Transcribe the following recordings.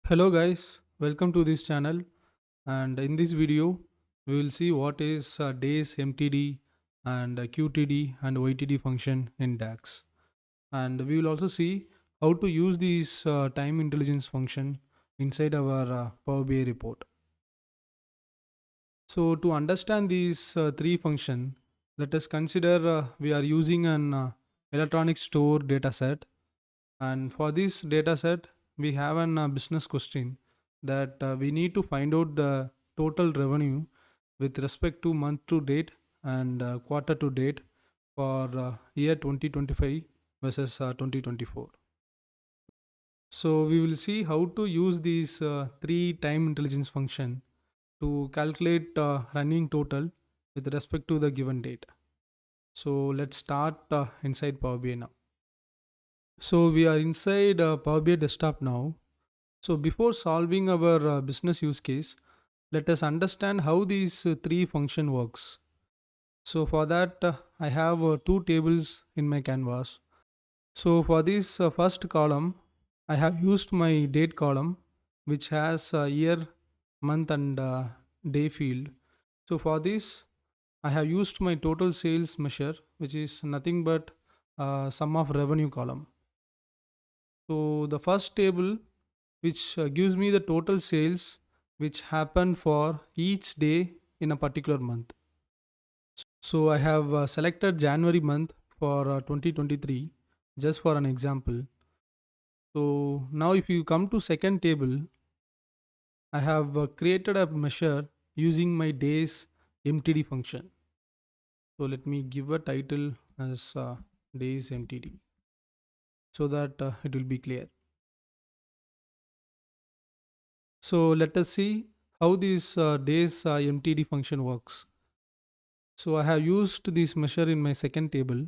Hello guys, welcome to this channel, and in this video we will see what is days MTD and QTD and YTD function in DAX, and we will also see how to use these time intelligence function inside our Power BI report. So to understand these three function, let us consider we are using an electronic store dataset, and for this dataset we have an business question that we need to find out the total revenue with respect to month to date and quarter to date for year 2025 versus 2024. So we will see how to use these three time intelligence function to calculate running total with respect to the given date. So let's start inside Power BI now. So we are inside Power BI desktop now. So before solving our business use case, let us understand how these three function works. So for that, I have two tables in my canvas. So for this first column, I have used my date column, which has year, month, and day field. So for this, I have used my total sales measure, which is nothing but sum of revenue column. So the first table, which gives me the total sales which happened for each day in a particular month. So I have selected January month for 2023 just for an example. So now if you come to second table, I have created a measure using my days MTD function. So let me give a title as days MTD so that it will be clear. So let us see how this days MTD function works. So I have used this measure in my second table.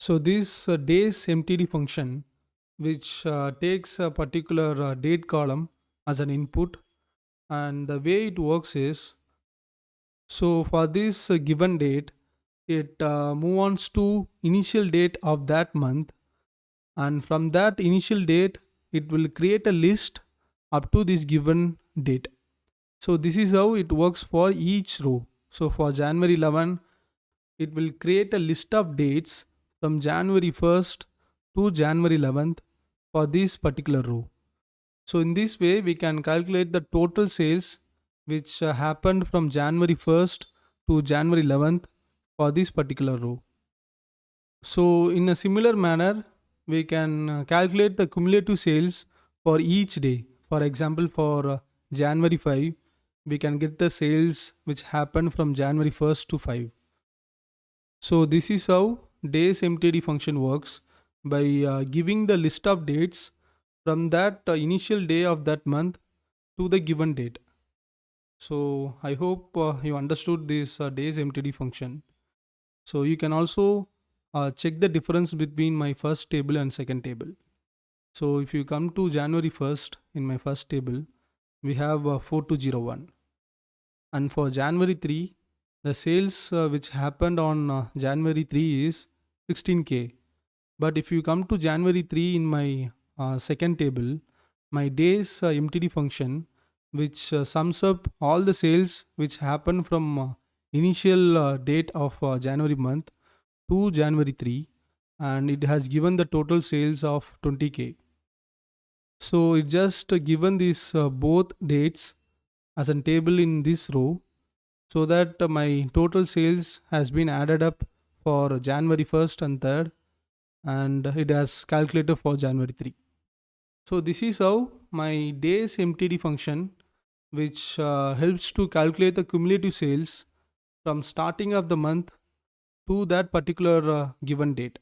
So this days MTD function, which takes a particular date column as an input, and the way it works is, so for this given date, it move on to initial date of that month, and from that initial date, it will create a list up to this given date. So this is how it works for each row. So for January 11, it will create a list of dates from January 1st to January 11th for this particular row. So in this way, we can calculate the total sales which happened from January 1st to January 11th for this particular row. So in a similar manner, we can calculate the cumulative sales for each day. For example, for January 5, we can get the sales which happened from January 1st to 5. So this is how days MTD function works by giving the list of dates from that initial day of that month to the given date. So I hope you understood this days MTD function. So you can also check the difference between my first table and second table. So if you come to January 1st in my first table, we have 4201. And for January 3, the sales which happened on January 3 is 16K. But if you come to January 3 in my second table, my days MTD function, which sums up all the sales which happened from initial date of January month to January 3, and it has given the total sales of 20K. So it just given these both dates as a table in this row, so that my total sales has been added up for January 1st and 3rd, and it has calculated for January 3. So this is how my days MTD function, which helps to calculate the cumulative sales from starting of the month to that particular given date.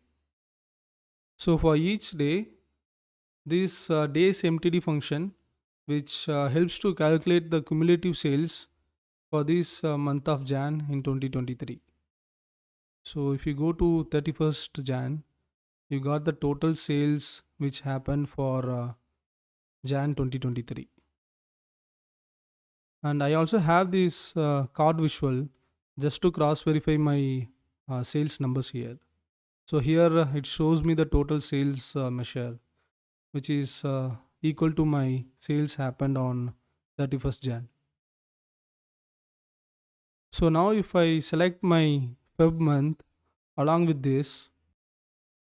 So for each day, this days MTD function, which helps to calculate the cumulative sales for this month of Jan in 2023. So if you go to 31st Jan, you got the total sales which happened for Jan 2023. And I also have this card visual just to cross verify my sales numbers here. So here it shows me the total sales measure, which is equal to my sales happened on 31st Jan. So now if I select my Feb month along with this,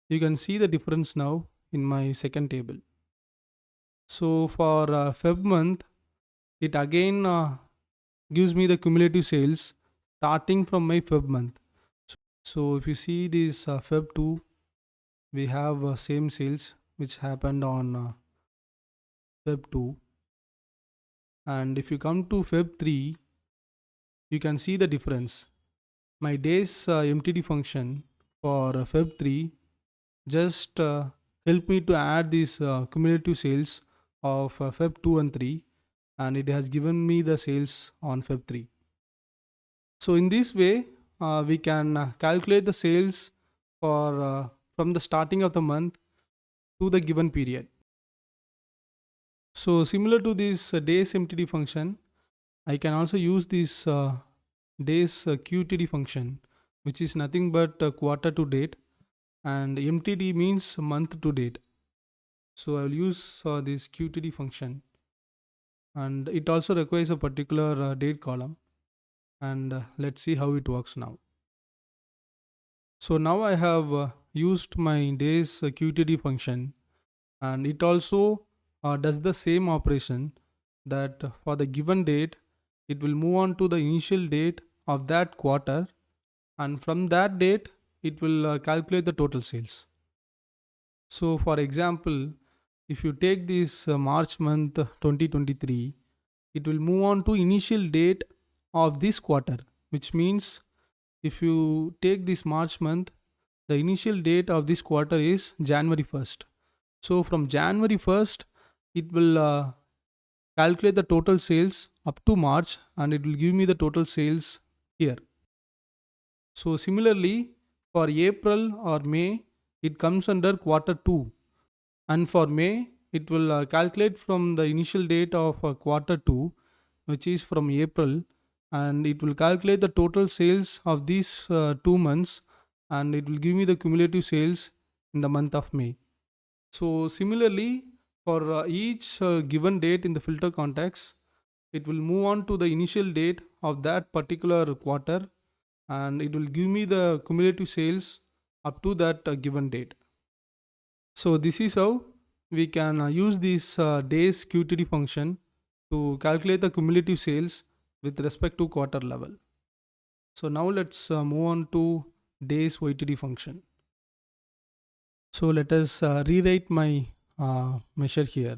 you can see the difference now in my second table. So for Feb month, it again gives me the cumulative sales starting from my Feb month. So if you see this Feb 2, we have same sales which happened on Feb 2. And if you come to Feb 3, you can see the difference. My days MTD function for Feb 3 just help me to add these cumulative sales of Feb 2 and 3, and it has given me the sales on Feb 3. So in this way, we can calculate the sales for from the starting of the month to the given period. So similar to this days MTD function, I can also use this days QTD function, which is nothing but quarter to date, and MTD means month to date. So I will use this QTD function, and it also requires a particular date column, and let's see how it works now. So now I have used my days QTD function, and it also does the same operation that for the given date it will move on to the initial date of that quarter, and from that date it will calculate the total sales. So for example, if you take this March month 2023, it will move on to initial date of this quarter, which means if you take this March month, the initial date of this quarter is January 1st. So from January 1st, it will calculate the total sales up to March, and it will give me the total sales here. So similarly, for April or May, it comes under quarter 2, and for May, it will calculate from the initial date of quarter 2, which is from April, and it will calculate the total sales of these 2 months, and it will give me the cumulative sales in the month of May. So similarly, for each given date in the filter context, it will move on to the initial date of that particular quarter, and it will give me the cumulative sales up to that given date. So this is how we can use this days QTD function to calculate the cumulative sales with respect to quarter level. So now let's move on to days YTD function. So let us rewrite my measure here.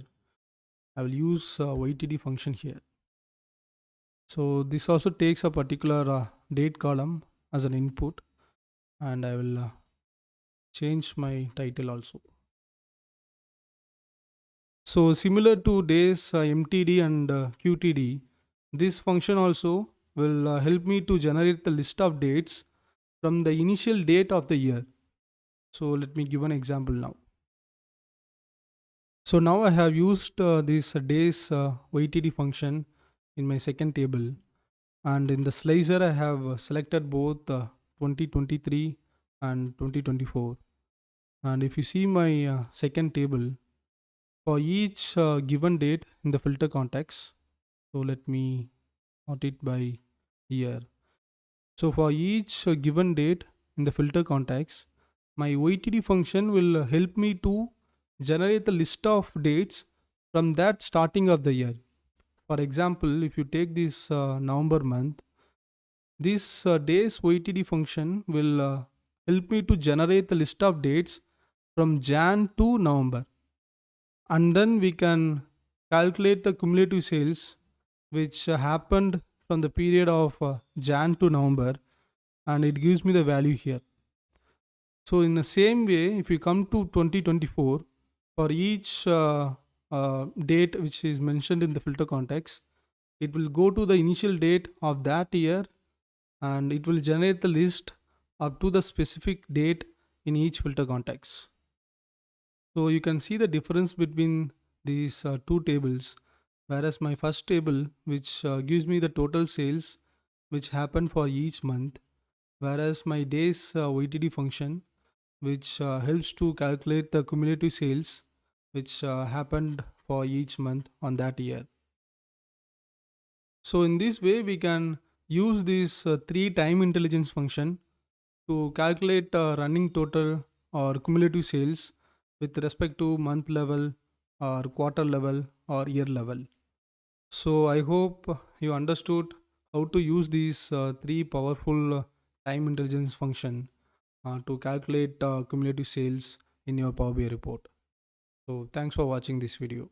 I will use YTD function here. So this also takes a particular date column as an input, and I will change my title also. So similar to days MTD and QTD, this function also will help me to generate the list of dates from the initial date of the year. So let me give an example now. So now I have used this days YTD function in my second table, and in the slicer I have selected both 2023 and 2024. And if you see my second table, for each given date in the filter context, so let me sort it by year. So for each given date in the filter context, my YTD function will help me to generate the list of dates from that starting of the year. For example, if you take this November month, this days YTD function will help me to generate the list of dates from Jan to November. And then we can calculate the cumulative sales which happened from the period of Jan to November, and it gives me the value here. So in the same way, if you come to 2024, for each date which is mentioned in the filter context, it will go to the initial date of that year, and it will generate the list up to the specific date in each filter context. So you can see the difference between these two tables, whereas my first table, which gives me the total sales which happened for each month, whereas my days YTD function, which helps to calculate the cumulative sales which happened for each month on that year. So in this way, we can use these three time intelligence function to calculate running total or cumulative sales with respect to month level or quarter level or year level. So I hope you understood how to use these three powerful time intelligence function to calculate cumulative sales in your Power BI report. So thanks for watching this video.